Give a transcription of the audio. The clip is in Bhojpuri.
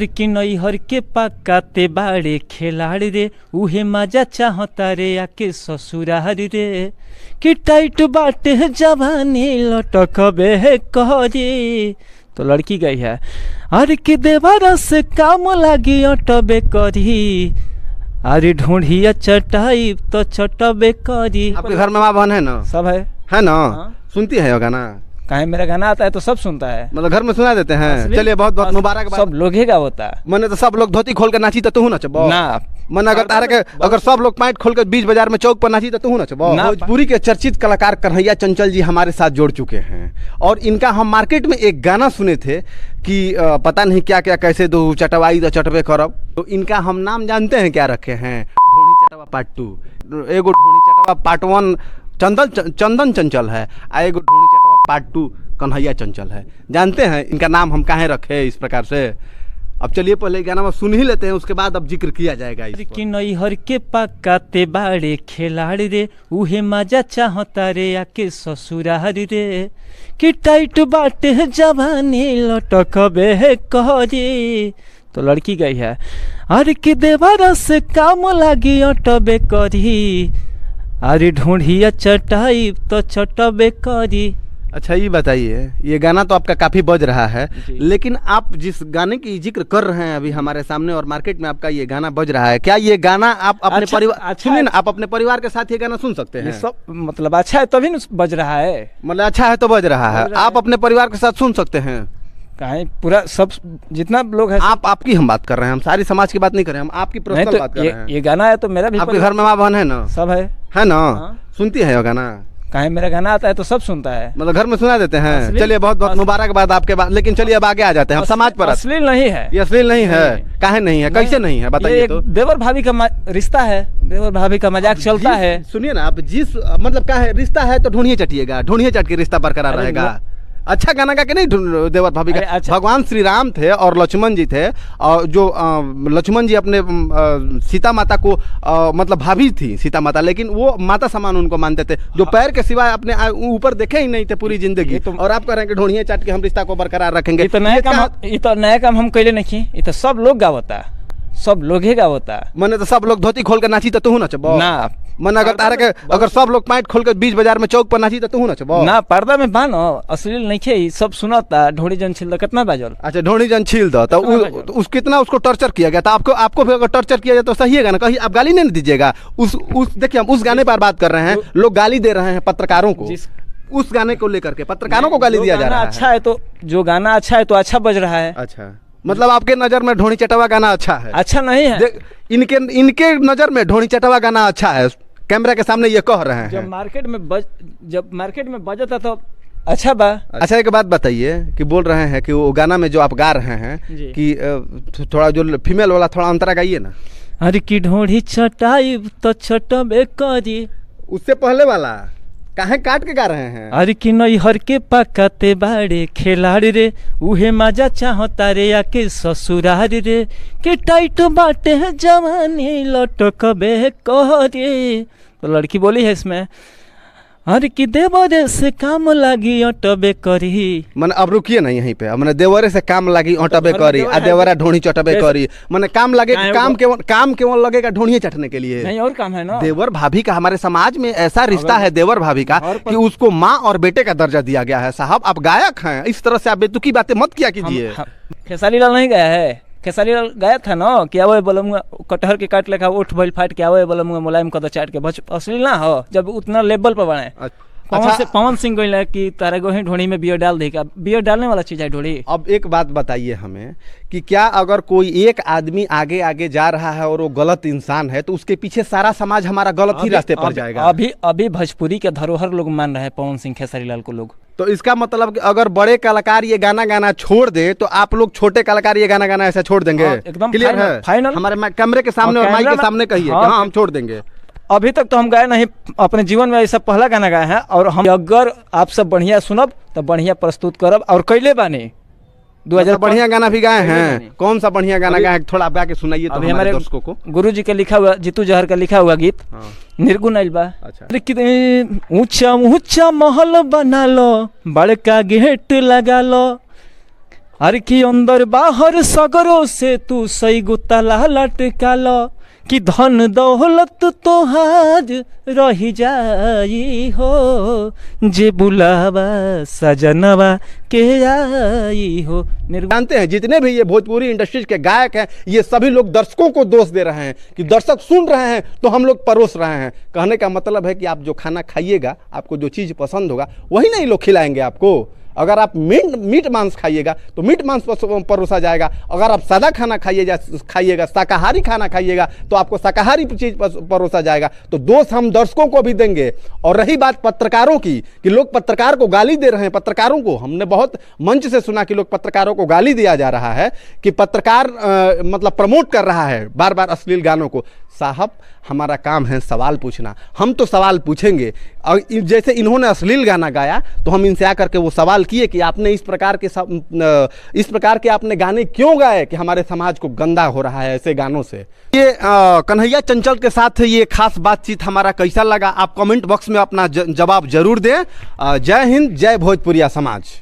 कि नैहर के पकाते बाड़े खिलाड़ी रे उहे मजा चाहता रे आके ससुरार रे कि टाइट बाटे जवानी लटकबे करी। तो लड़की गई है अरे कि देवरा से काम लागी अटबे करी, अरे ढूंढिया चटाई तो चटबे करी। आपके घर में माँ बहन है ना? सब है ना? हाँ? सुनती है गाना? कहीं मेरा गाना आता है तो सब सुनता है, मतलब घर में सुना देते हैं। चलिए बहुत बहुत मुबारक। सब लोग ही होता है। मैंने तो सब लोग धोती खोल कर नाची तो तू नचबो ना? मन अगर तारे के अगर सब लोग पैंट खोल कर बीच बाजार में चौक पर नाची तो तू नचबो। भोजपुरी के चर्चित कलाकार कन्हैया चंचल जी हमारे साथ जुड़ चुके हैं और इनका हम मार्केट में एक गाना सुने थे कि पता नहीं क्या क्या कैसे दो चटवाई तो चटबे करब। तो इनका हम नाम जानते हैं क्या रखे हैं? ढोणी चटवा पार्ट 2, एगो ढोणी चटवा पार्ट 1 चंदन चंचल है, एगो ढोणी चटवा पार्ट 2 कन्हैया चंचल है। जानते हैं इनका नाम हम काहे रखे इस प्रकार से? अब चलिए पहले गाना सुन ही लेते हैं, उसके बाद अब जिक्र किया जाएगा। कि नैहर के पकाते बाड़े खिलाड़ी रे उहे मजा चाहता रे आके ससुरार रे कि टाइट बाटे जवानी लटकबे करी। तो लड़की गई है अरे कि देवरा से काम लागी अटबे करी, अरे ढूंढिया चटाई तो चटबे करी। अच्छा ये बताइए, ये गाना तो आपका काफी बज रहा है, लेकिन आप जिस गाने की जिक्र कर रहे हैं अभी हमारे सामने और मार्केट में आपका ये गाना बज रहा है, क्या ये गाना आप अपने परिवार सुनिए ना, आप अपने परिवार के साथ ये गाना सुन सकते हैं? सब मतलब अच्छा है तभी बज रहा है, मतलब अच्छा है तो बज रहा है। आप अपने परिवार के साथ सुन सकते हैं? कहीं पूरा सब जितना लोग है। आपकी हम बात कर रहे हैं, हम सारी समाज की बात नहीं कर रहे हैं, हम आपकी पर्सनल बात कर रहे हैं। ये गाना है तो मेरा भी। आपके घर में माँ बहन है ना? सब है ना? सुनती है ये गाना? कहीं मेरा गाना आता है तो सब सुनता है, मतलब घर में सुना देते हैं। चलिए बहुत बहुत मुबारकबाद आपके बाद। लेकिन चलिए अब आगे आ जाते हैं, हम समाज पर। अश्लील नहीं है ये, अश्लील नहीं है। काहे नहीं है? कैसे नहीं है बताइए तो। देवर भाभी का रिश्ता है, देवर भाभी का मजाक चलता है। सुनिए ना, आप जिस मतलब क्या है रिश्ता है तो ढूंढिए चटिएगा, ढूंढिए चट के रिश्ता बरकरार रहेगा। अच्छा गाना गा के नहीं देवर भाभी का। अच्छा। भगवान श्री राम थे और लक्ष्मण जी थे, और जो लक्ष्मण जी अपने सीता माता को मतलब भाभी थी सीता माता, लेकिन वो माता समान उनको मानते थे, जो पैर के सिवाय अपने ऊपर देखे ही नहीं थे पूरी जिंदगी। और आप कह रहे हैं कि ढूंढिए चाट के हम रिश्ता को बरकरार रखेंगे। तो नया काम हम कैले नहीं, ये तो सब लोग गावता, सब लोग ही गावता। मैंने तो सब लोग धोती खोल कर नाची तो तू नचबो ना? मन अगर तारे के अगर सब लोग पैंट खोल कर बीच बाजार में चौक पर नाची तो तू नचबो ना? पर्दा में बानो अश्लील नहीं खे, सब सुनाता। ढोड़ी जन छील कितना बाजल? अच्छा ढोड़ी जन छील दो तो उस कितना उसको टॉर्चर किया गया था। आपको भी अगर टॉर्चर किया जाए तो सही है ना? कहीं आप गाली नहीं दीजिएगा। उस देखिए हम उस गाने पर बात कर रहे हैं, लोग गाली दे रहे हैं पत्रकारों को। उस गाने को लेकर के पत्रकारों को गाली दिया जा रहा है। अच्छा है तो जो गाना अच्छा है तो अच्छा बज रहा है। अच्छा मतलब आपके नजर में ढोणी चटवा गाना अच्छा है? अच्छा नहीं है। इनके नजर में ढोणी चटवा गाना अच्छा है, कैमरा के सामने ये कह रहे हैं। जब मार्केट में बजता तो अच्छा बा। अच्छा एक बात बताइए कि बोल रहे हैं कि वो गाना में जो आप गा रहे हैं कि थोड़ा जो फीमेल वाला थोड़ा अंतरा गाइए ना। अरे की ढोड़ी चटाई तो चटबे करी, उससे पहले वाला काहे काट के गा रहे हैं? अरे कि नैहर के पकाते बाड़े खिलाड़ी रे उहे मजा चाहता रे आके ससुरार रे कि टाइट बाटे जवानी लटकबे करी। तो लड़की बोली है इसमें अरे कि देवरे से काम लागी अटबे करी। मैंने अब रुकिए ना यहीं पे, मैंने देवरे से काम लागी अटबे करी आ देवरा ढोणी चटबे करी। मैंने काम लगे काम केवल लगेगा ढोणी चटने के लिए, नहीं और काम है ना। देवर भाभी का हमारे समाज में ऐसा रिश्ता है देवर भाभी का कि उसको माँ और बेटे का दर्जा दिया गया है। साहब आप गायक हैं, इस तरह से आप बेतुकी बातें मत किया कीजिए। खेसारी लाल नहीं गया है? खेसारी लाल गया था ना कि आवो बोलूँगा कटहर के काट लेखा उठ भइल फाट के आवो बोलूँगा मुलायम कद चाट के। अश्लील ना हो जब उतना लेवल पर बने। पवन सिंह गई कि तारा गोही ढोणी में बियर डाल देगा, बियर डालने वाला चीज है ढोणी। अब एक बात बताइए हमें कि क्या अगर कोई एक आदमी आगे आगे जा रहा है और वो गलत इंसान है तो उसके पीछे सारा समाज हमारा गलत ही रास्ते पर जाएगा? अभी भोजपुरी के धरोहर लोग मान रहे हैं पवन सिंह खेसारी लाल को लोग। तो इसका मतलब कि अगर बड़े कलाकार ये गाना गाना छोड़ दे तो आप लोग छोटे कलाकार ये गाना गाना ऐसा छोड़ देंगे? एकदम क्लियर है? फाइनल हमारे कैमरे के सामने और माइक के सामने कहिए हाँ हम छोड़ देंगे। अभी तक तो हम गाए नहीं अपने जीवन में, ऐसा पहला गाना गाए हैं और हम अगर आप सब बढ़िया सुनब तो बढ़िया प्रस्तुत करब और कैले बानी 2000 बढ़िया गाना भी गाए हैं। कौन सा बढ़िया गाना गाए थोड़ा आप गा के सुनाइए तो हमारे दर्शकों को। गुरुजी का लिखा हुआ, जीतू जहर का लिखा हुआ गीत निर्गुण आइल बा। ऊंचा ऊंचा महल बना लो, बड़का गेट लगा लो, अरे कि अंदर बाहर सगरों से तू सही गुताला लटकाल कि धन दौलत तो आज रही जाई हो जे बुलावा सजनवा के आई हो। जानते हैं जितने भी ये भोजपुरी इंडस्ट्रीज के गायक हैं ये सभी लोग दर्शकों को दोष दे रहे हैं कि दर्शक सुन रहे हैं तो हम लोग परोस रहे हैं। कहने का मतलब है कि आप जो खाना खाइएगा, आपको जो चीज़ पसंद होगा वही नहीं लोग खिलाएंगे आपको। अगर आप मीट मांस खाइएगा तो मीट मांस परोसा जाएगा। अगर आप सादा खाना खाइएगा, शाकाहारी खाना खाइएगा तो आपको शाकाहारी चीज़ परोसा जाएगा। तो दोष हम दर्शकों को भी देंगे। और रही बात पत्रकारों की कि लोग पत्रकार को गाली दे रहे हैं, पत्रकारों को हमने बहुत मंच से सुना कि लोग पत्रकारों को गाली दिया जा रहा है कि पत्रकार मतलब प्रमोट कर रहा है बार बार अश्लील गानों को। साहब हमारा काम है सवाल पूछना, हम तो सवाल पूछेंगे। और जैसे इन्होंने अश्लील गाना गाया तो हम इनसे आकर के वो सवाल किए कि आपने इस प्रकार के आपने गाने क्यों गाए कि हमारे समाज को गंदा हो रहा है ऐसे गानों से। ये कन्हैया चंचल के साथ ये खास बातचीत हमारा कैसा लगा आप कमेंट बॉक्स में अपना जवाब जरूर दें। जय हिंद, जय भोजपुरिया समाज।